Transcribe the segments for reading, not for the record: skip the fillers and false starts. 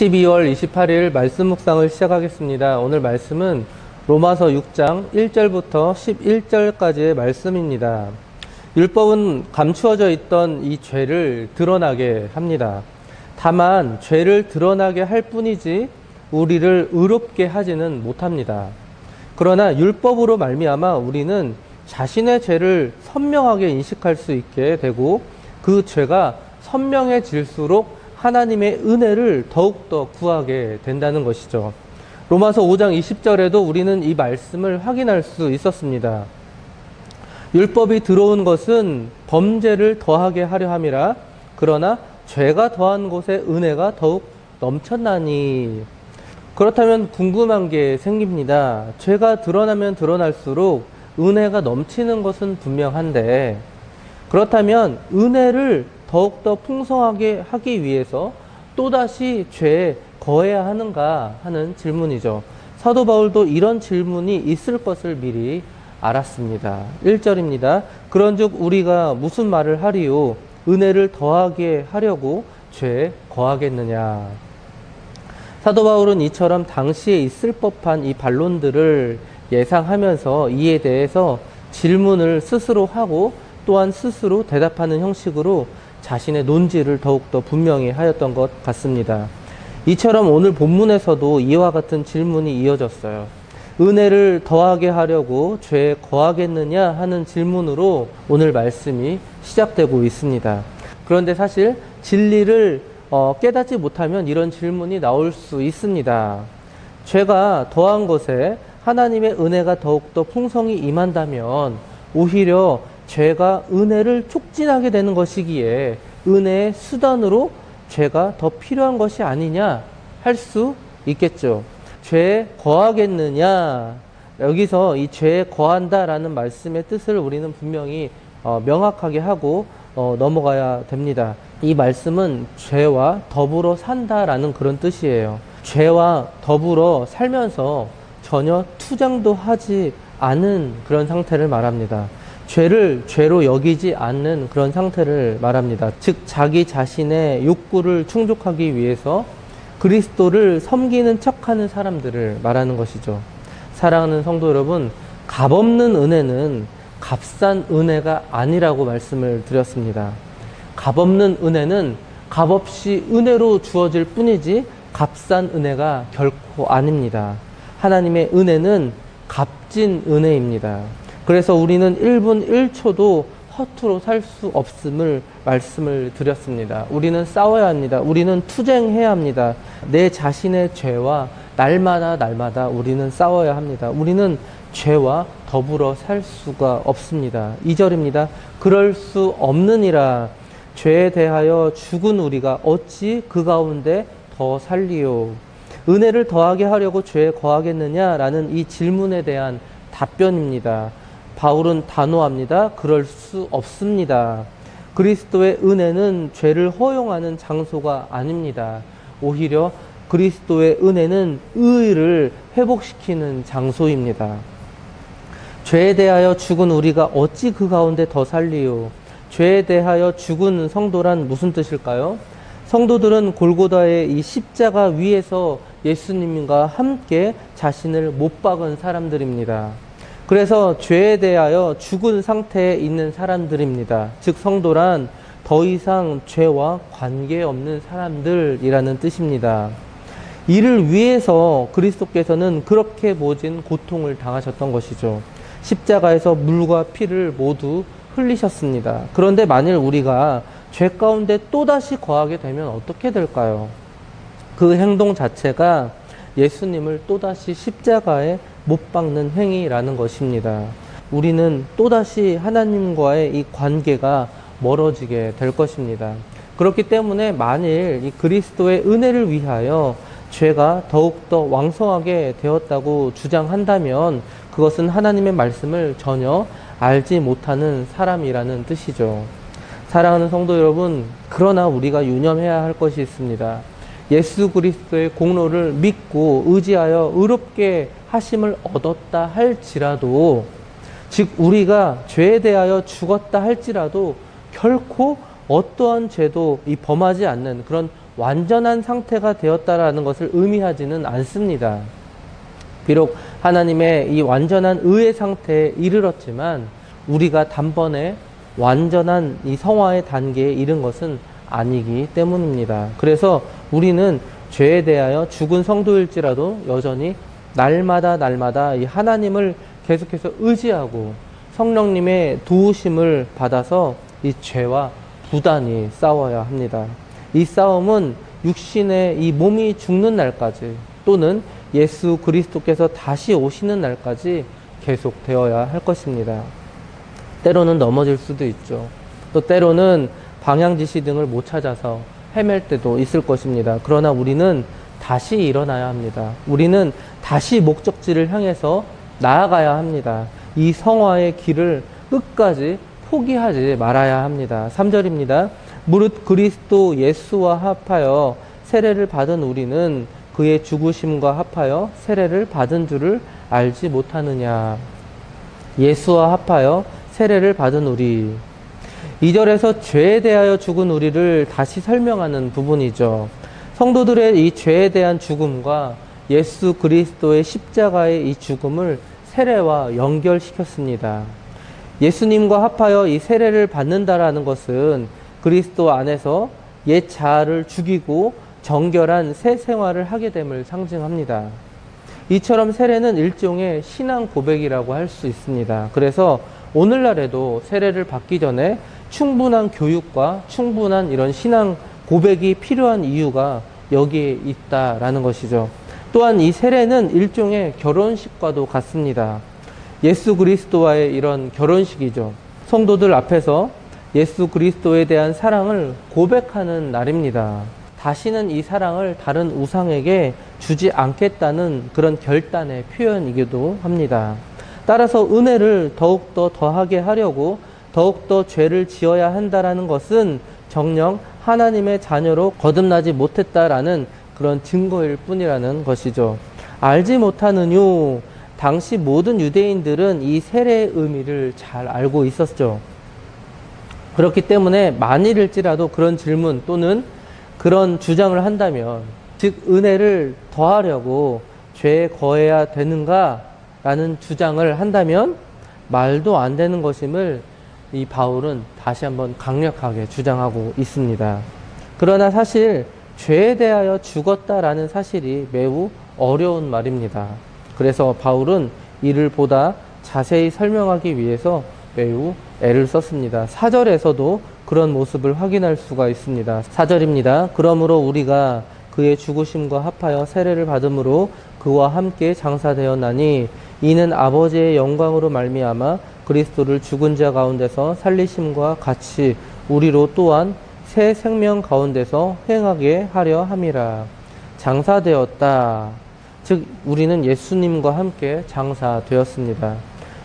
12월 28일 말씀 묵상을 시작하겠습니다. 오늘 말씀은 로마서 6장 1절부터 11절까지의 말씀입니다. 율법은 감추어져 있던 이 죄를 드러나게 합니다. 다만 죄를 드러나게 할 뿐이지 우리를 의롭게 하지는 못합니다. 그러나 율법으로 말미암아 우리는 자신의 죄를 선명하게 인식할 수 있게 되고 그 죄가 선명해질수록 하나님의 은혜를 더욱더 구하게 된다는 것이죠. 로마서 5장 20절에도 우리는 이 말씀을 확인할 수 있었습니다. 율법이 들어온 것은 범죄를 더하게 하려 함이라. 그러나 죄가 더한 곳에 은혜가 더욱 넘쳤나니. 그렇다면 궁금한 게 생깁니다. 죄가 드러나면 드러날수록 은혜가 넘치는 것은 분명한데, 그렇다면 은혜를 더욱더 풍성하게 하기 위해서 또다시 죄에 거해야 하는가 하는 질문이죠. 사도 바울도 이런 질문이 있을 것을 미리 알았습니다. 1절입니다. 그런즉 우리가 무슨 말을 하리요? 은혜를 더하게 하려고 죄에 거하겠느냐. 사도 바울은 이처럼 당시에 있을 법한 이 반론들을 예상하면서 이에 대해서 질문을 스스로 하고 또한 스스로 대답하는 형식으로 자신의 논지를 더욱더 분명히 하였던 것 같습니다. 이처럼 오늘 본문에서도 이와 같은 질문이 이어졌어요. 은혜를 더하게 하려고 죄에 거하겠느냐 하는 질문으로 오늘 말씀이 시작되고 있습니다. 그런데 사실 진리를 깨닫지 못하면 이런 질문이 나올 수 있습니다. 죄가 더한 것에 하나님의 은혜가 더욱더 풍성히 임한다면 오히려 죄가 은혜를 촉진하게 되는 것이기에 은혜의 수단으로 죄가 더 필요한 것이 아니냐 할 수 있겠죠. 죄에 거하겠느냐, 여기서 이 죄에 거한다라는 말씀의 뜻을 우리는 분명히 명확하게 하고 넘어가야 됩니다. 이 말씀은 죄와 더불어 산다라는 그런 뜻이에요. 죄와 더불어 살면서 전혀 투정도 하지 않은 그런 상태를 말합니다. 죄를 죄로 여기지 않는 그런 상태를 말합니다. 즉 자기 자신의 욕구를 충족하기 위해서 그리스도를 섬기는 척하는 사람들을 말하는 것이죠. 사랑하는 성도 여러분, 값없는 은혜는 값싼 은혜가 아니라고 말씀을 드렸습니다. 값없는 은혜는 값없이 은혜로 주어질 뿐이지 값싼 은혜가 결코 아닙니다. 하나님의 은혜는 값진 은혜입니다. 그래서 우리는 1분 1초도 허투루 살 수 없음을 말씀을 드렸습니다. 우리는 싸워야 합니다. 우리는 투쟁해야 합니다. 내 자신의 죄와 날마다 우리는 싸워야 합니다. 우리는 죄와 더불어 살 수가 없습니다. 2절입니다. 그럴 수 없느니라. 죄에 대하여 죽은 우리가 어찌 그 가운데 더 살리요. 은혜를 더하게 하려고 죄에 거하겠느냐라는 이 질문에 대한 답변입니다. 바울은 단호합니다. 그럴 수 없습니다. 그리스도의 은혜는 죄를 허용하는 장소가 아닙니다. 오히려 그리스도의 은혜는 의를 회복시키는 장소입니다. 죄에 대하여 죽은 우리가 어찌 그 가운데 더 살리요. 죄에 대하여 죽은 성도란 무슨 뜻일까요? 성도들은 골고다의 이 십자가 위에서 예수님과 함께 자신을 못 박은 사람들입니다. 그래서 죄에 대하여 죽은 상태에 있는 사람들입니다. 즉 성도란 더 이상 죄와 관계없는 사람들이라는 뜻입니다. 이를 위해서 그리스도께서는 그렇게 모진 고통을 당하셨던 것이죠. 십자가에서 물과 피를 모두 흘리셨습니다. 그런데 만일 우리가 죄 가운데 또다시 거하게 되면 어떻게 될까요? 그 행동 자체가 예수님을 또다시 십자가에 못 박는 행위라는 것입니다. 우리는 또다시 하나님과의 이 관계가 멀어지게 될 것입니다. 그렇기 때문에 만일 이 그리스도의 은혜를 위하여 죄가 더욱더 왕성하게 되었다고 주장한다면 그것은 하나님의 말씀을 전혀 알지 못하는 사람이라는 뜻이죠. 사랑하는 성도 여러분, 그러나 우리가 유념해야 할 것이 있습니다. 예수 그리스도의 공로를 믿고 의지하여 의롭게 하심을 얻었다 할지라도, 즉 우리가 죄에 대하여 죽었다 할지라도 결코 어떠한 죄도 범하지 않는 그런 완전한 상태가 되었다라는 것을 의미하지는 않습니다. 비록 하나님의 이 완전한 의의 상태에 이르렀지만 우리가 단번에 완전한 이 성화의 단계에 이른 것은 아니기 때문입니다. 그래서 우리는 죄에 대하여 죽은 성도일지라도 여전히 날마다 이 하나님을 계속해서 의지하고 성령님의 도우심을 받아서 이 죄와 부단히 싸워야 합니다. 이 싸움은 육신의 이 몸이 죽는 날까지 또는 예수 그리스도께서 다시 오시는 날까지 계속되어야 할 것입니다. 때로는 넘어질 수도 있죠. 또 때로는 방향지시 등을 못 찾아서 헤맬 때도 있을 것입니다. 그러나 우리는 다시 일어나야 합니다. 우리는 다시 목적지를 향해서 나아가야 합니다. 이 성화의 길을 끝까지 포기하지 말아야 합니다. 3절입니다. 무릇 그리스도 예수와 합하여 세례를 받은 우리는 그의 죽으심과 합하여 세례를 받은 줄을 알지 못하느냐. 예수와 합하여 세례를 받은 우리. 2절에서 죄에 대하여 죽은 우리를 다시 설명하는 부분이죠. 성도들의 이 죄에 대한 죽음과 예수 그리스도의 십자가의 이 죽음을 세례와 연결시켰습니다. 예수님과 합하여 이 세례를 받는다라는 것은 그리스도 안에서 옛 자아를 죽이고 정결한 새 생활을 하게 됨을 상징합니다. 이처럼 세례는 일종의 신앙 고백이라고 할 수 있습니다. 그래서 오늘날에도 세례를 받기 전에 충분한 교육과 충분한 이런 신앙 고백이 필요한 이유가 여기에 있다라는 것이죠. 또한 이 세례는 일종의 결혼식과도 같습니다. 예수 그리스도와의 이런 결혼식이죠. 성도들 앞에서 예수 그리스도에 대한 사랑을 고백하는 날입니다. 다시는 이 사랑을 다른 우상에게 주지 않겠다는 그런 결단의 표현이기도 합니다. 따라서 은혜를 더욱더 더하게 하려고 더욱더 죄를 지어야 한다라는 것은 정녕 하나님의 자녀로 거듭나지 못했다라는 그런 증거일 뿐이라는 것이죠. 알지 못하느뇨. 당시 모든 유대인들은 이 세례의 의미를 잘 알고 있었죠. 그렇기 때문에 만일일지라도 그런 질문 또는 그런 주장을 한다면, 즉 은혜를 더하려고 죄에 거해야 되는가? 라는 주장을 한다면 말도 안 되는 것임을 이 바울은 다시 한번 강력하게 주장하고 있습니다. 그러나 사실 죄에 대하여 죽었다라는 사실이 매우 어려운 말입니다. 그래서 바울은 이를 보다 자세히 설명하기 위해서 매우 애를 썼습니다. 4절에서도 그런 모습을 확인할 수가 있습니다. 4절입니다. 그러므로 우리가 그의 죽으심과 합하여 세례를 받음으로 그와 함께 장사되었나니 이는 아버지의 영광으로 말미암아 그리스도를 죽은 자 가운데서 살리심과 같이 우리로 또한 새 생명 가운데서 행하게 하려 함이라. 장사되었다. 즉 우리는 예수님과 함께 장사되었습니다.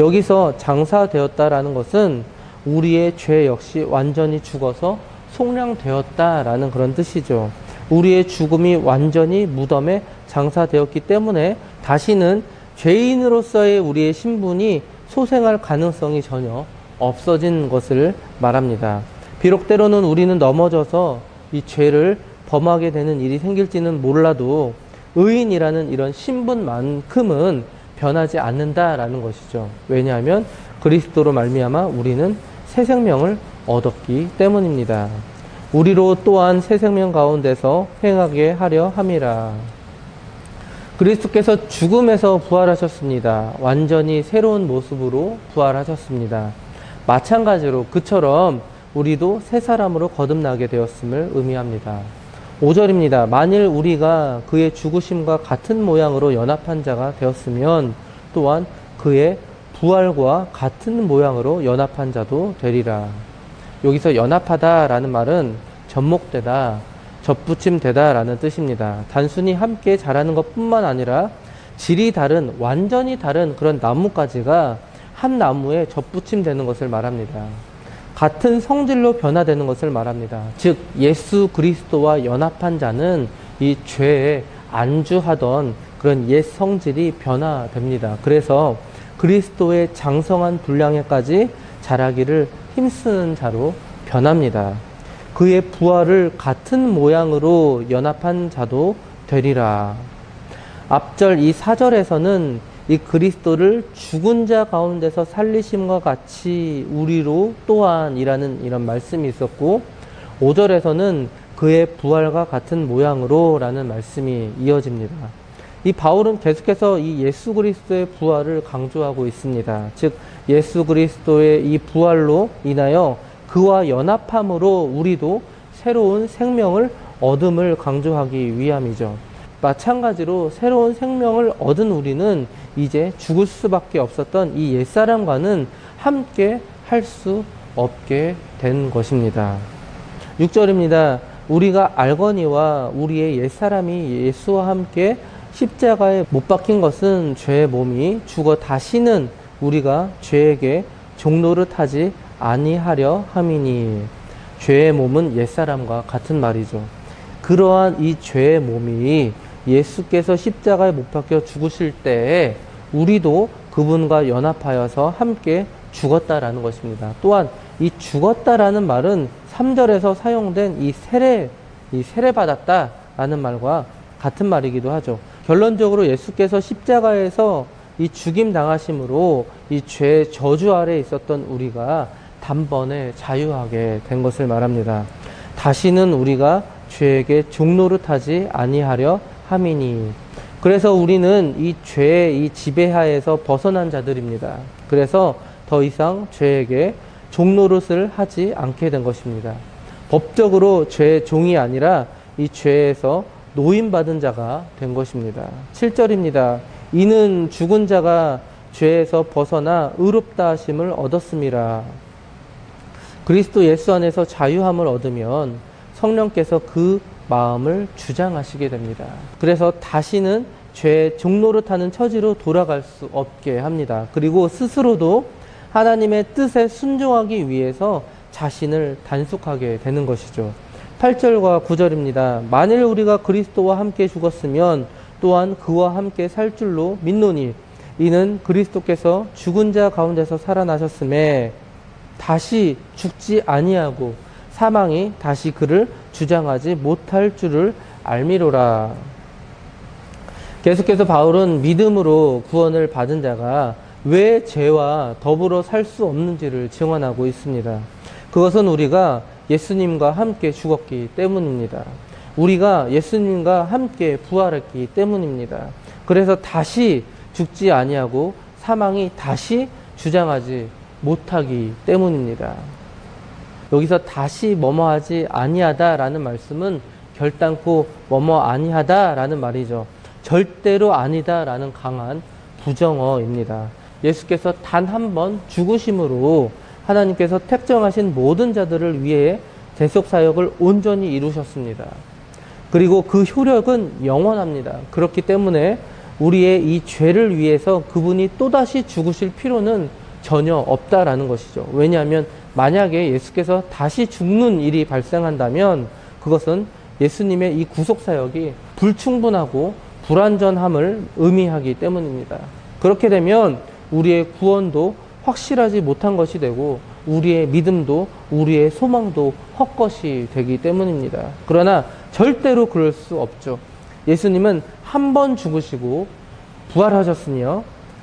여기서 장사되었다라는 것은 우리의 죄 역시 완전히 죽어서 속량되었다라는 그런 뜻이죠. 우리의 죽음이 완전히 무덤에 장사되었기 때문에 다시는 죄인으로서의 우리의 신분이 소생할 가능성이 전혀 없어진 것을 말합니다. 비록 때로는 우리는 넘어져서 이 죄를 범하게 되는 일이 생길지는 몰라도 의인이라는 이런 신분만큼은 변하지 않는다라는 것이죠. 왜냐하면 그리스도로 말미암아 우리는 새 생명을 얻었기 때문입니다. 우리로 또한 새 생명 가운데서 행하게 하려 함이라. 그리스도께서 죽음에서 부활하셨습니다. 완전히 새로운 모습으로 부활하셨습니다. 마찬가지로 그처럼 우리도 새 사람으로 거듭나게 되었음을 의미합니다. 5절입니다. 만일 우리가 그의 죽으심과 같은 모양으로 연합한 자가 되었으면 또한 그의 부활과 같은 모양으로 연합한 자도 되리라. 여기서 연합하다라는 말은 접목되다, 접붙임되다 라는 뜻입니다. 단순히 함께 자라는 것뿐만 아니라 질이 다른, 완전히 다른 그런 나뭇가지가 한 나무에 접붙임되는 것을 말합니다. 같은 성질로 변화되는 것을 말합니다. 즉 예수 그리스도와 연합한 자는 이 죄에 안주하던 그런 옛 성질이 변화됩니다. 그래서 그리스도의 장성한 분량에까지 자라기를 힘쓰는 자로 변합니다. 그의 부활을 같은 모양으로 연합한 자도 되리라. 앞절 이 4절에서는 이 그리스도를 죽은 자 가운데서 살리심과 같이 우리로 또한이라는 이런 말씀이 있었고, 5절에서는 그의 부활과 같은 모양으로 라는 말씀이 이어집니다. 이 바울은 계속해서 이 예수 그리스도의 부활을 강조하고 있습니다. 즉 예수 그리스도의 이 부활로 인하여 그와 연합함으로 우리도 새로운 생명을 얻음을 강조하기 위함이죠. 마찬가지로 새로운 생명을 얻은 우리는 이제 죽을 수밖에 없었던 이 옛사람과는 함께 할 수 없게 된 것입니다. 6절입니다. 우리가 알거니와 우리의 옛사람이 예수와 함께 십자가에 못 박힌 것은 죄의 몸이 죽어 다시는 우리가 죄에게 종노릇하지 아니하려 함이니. 죄의 몸은 옛사람과 같은 말이죠. 그러한 이 죄의 몸이 예수께서 십자가에 못 박혀 죽으실 때에 우리도 그분과 연합하여서 함께 죽었다라는 것입니다. 또한 이 죽었다라는 말은 3절에서 사용된 이 세례 받았다라는 말과 같은 말이기도 하죠. 결론적으로 예수께서 십자가에서 이 죽임 당하심으로 이 죄의 저주 아래 있었던 우리가 단번에 자유하게 된 것을 말합니다. 다시는 우리가 죄에게 종노릇하지 아니하려 함이니. 그래서 우리는 이 죄의 이 지배하에서 벗어난 자들입니다. 그래서 더 이상 죄에게 종노릇을 하지 않게 된 것입니다. 법적으로 죄의 종이 아니라 이 죄에서 노임받은 자가 된 것입니다. 7절입니다. 이는 죽은 자가 죄에서 벗어나 의롭다 하심을 얻었음이라. 그리스도 예수 안에서 자유함을 얻으면 성령께서 그 마음을 주장하시게 됩니다. 그래서 다시는 죄의 종노릇하는 처지로 돌아갈 수 없게 합니다. 그리고 스스로도 하나님의 뜻에 순종하기 위해서 자신을 단속하게 되는 것이죠. 8절과 9절입니다. 만일 우리가 그리스도와 함께 죽었으면 또한 그와 함께 살 줄로 믿노니 이는 그리스도께서 죽은 자 가운데서 살아나셨음에 다시 죽지 아니하고 사망이 다시 그를 주장하지 못할 줄을 알미로라. 계속해서 바울은 믿음으로 구원을 받은 자가 왜 죄와 더불어 살 수 없는지를 증언하고 있습니다. 그것은 우리가 예수님과 함께 죽었기 때문입니다. 우리가 예수님과 함께 부활했기 때문입니다. 그래서 다시 죽지 아니하고 사망이 다시 주장하지 못하기 때문입니다. 여기서 다시 뭐뭐하지 아니하다라는 말씀은 결단코 뭐뭐 아니하다라는 말이죠. 절대로 아니다라는 강한 부정어입니다. 예수께서 단 한 번 죽으심으로 하나님께서 택정하신 모든 자들을 위해 대속사역을 온전히 이루셨습니다. 그리고 그 효력은 영원합니다. 그렇기 때문에 우리의 이 죄를 위해서 그분이 또다시 죽으실 필요는 전혀 없다라는 것이죠. 왜냐하면 만약에 예수께서 다시 죽는 일이 발생한다면 그것은 예수님의 이 구속사역이 불충분하고 불완전함을 의미하기 때문입니다. 그렇게 되면 우리의 구원도 확실하지 못한 것이 되고 우리의 믿음도 우리의 소망도 헛것이 되기 때문입니다. 그러나 절대로 그럴 수 없죠. 예수님은 한 번 죽으시고 부활하셨으며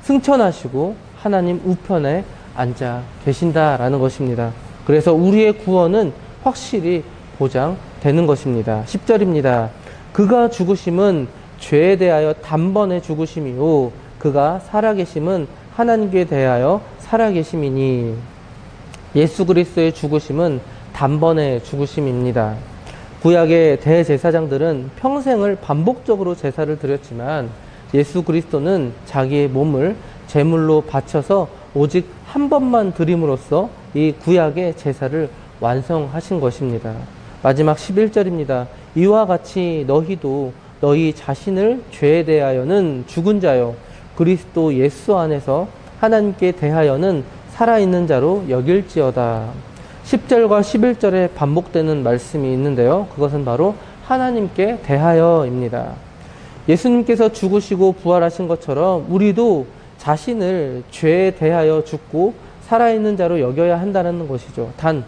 승천하시고 하나님 우편에 앉아 계신다라는 것입니다. 그래서 우리의 구원은 확실히 보장되는 것입니다. 10절입니다. 그가 죽으심은 죄에 대하여 단번에 죽으심이요 그가 살아계심은 하나님께 대하여 살아계심이니. 예수 그리스도의 죽으심은 단번에 죽으심입니다. 구약의 대제사장들은 평생을 반복적으로 제사를 드렸지만 예수 그리스도는 자기의 몸을 제물로 바쳐서 오직 한 번만 드림으로써 이 구약의 제사를 완성하신 것입니다. 마지막 11절입니다. 이와 같이 너희도 너희 자신을 죄에 대하여는 죽은 자요 그리스도 예수 안에서 하나님께 대하여는 살아있는 자로 여길지어다. 10절과 11절에 반복되는 말씀이 있는데요. 그것은 바로 하나님께 대하여입니다. 예수님께서 죽으시고 부활하신 것처럼 우리도 자신을 죄에 대하여 죽고 살아있는 자로 여겨야 한다는 것이죠. 단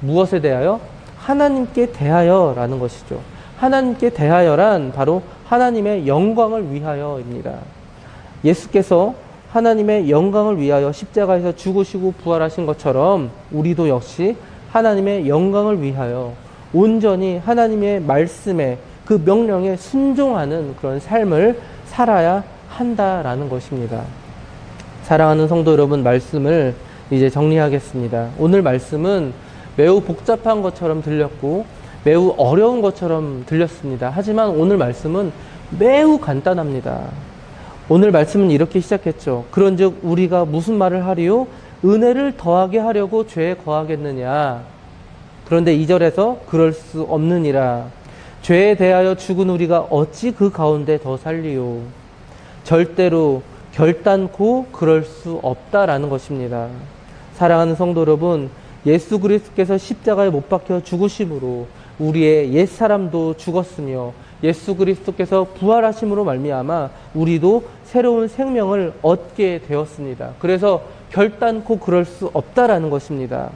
무엇에 대하여? 하나님께 대하여라는 것이죠. 하나님께 대하여란 바로 하나님의 영광을 위하여입니다. 예수께서 하나님의 영광을 위하여 십자가에서 죽으시고 부활하신 것처럼 우리도 역시 하나님의 영광을 위하여 온전히 하나님의 말씀에 그 명령에 순종하는 그런 삶을 살아야 한다라는 것입니다. 사랑하는 성도 여러분, 말씀을 이제 정리하겠습니다. 오늘 말씀은 매우 복잡한 것처럼 들렸고 매우 어려운 것처럼 들렸습니다. 하지만 오늘 말씀은 매우 간단합니다. 오늘 말씀은 이렇게 시작했죠. 그런즉 우리가 무슨 말을 하리요? 은혜를 더하게 하려고 죄에 거하겠느냐? 그런데 2절에서 그럴 수 없느니라. 죄에 대하여 죽은 우리가 어찌 그 가운데 더 살리요? 절대로 결단코 그럴 수 없다라는 것입니다. 사랑하는 성도 여러분, 예수 그리스도께서 십자가에 못 박혀 죽으심으로 우리의 옛사람도 죽었으며 예수 그리스도께서 부활하심으로 말미암아 우리도 새로운 생명을 얻게 되었습니다. 그래서 결단코 그럴 수 없다라는 것입니다.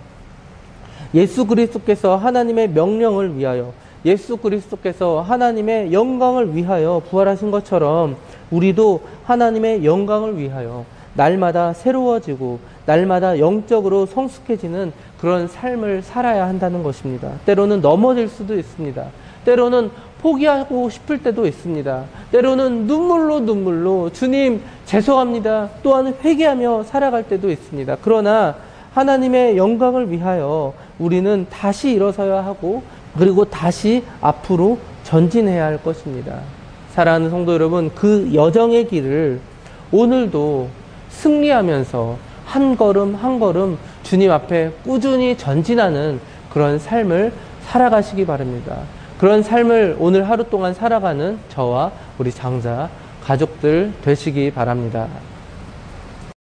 예수 그리스도께서 하나님의 명령을 위하여, 예수 그리스도께서 하나님의 영광을 위하여 부활하신 것처럼 우리도 하나님의 영광을 위하여 날마다 새로워지고 날마다 영적으로 성숙해지는 그런 삶을 살아야 한다는 것입니다. 때로는 넘어질 수도 있습니다. 때로는 포기하고 싶을 때도 있습니다. 때로는 눈물로 주님 죄송합니다 또한 회개하며 살아갈 때도 있습니다. 그러나 하나님의 영광을 위하여 우리는 다시 일어서야 하고 그리고 다시 앞으로 전진해야 할 것입니다. 사랑하는 성도 여러분, 그 여정의 길을 오늘도 승리하면서 한 걸음 한 걸음 주님 앞에 꾸준히 전진하는 그런 삶을 살아가시기 바랍니다. 그런 삶을 오늘 하루 동안 살아가는 저와 우리 장자 가족들 되시기 바랍니다.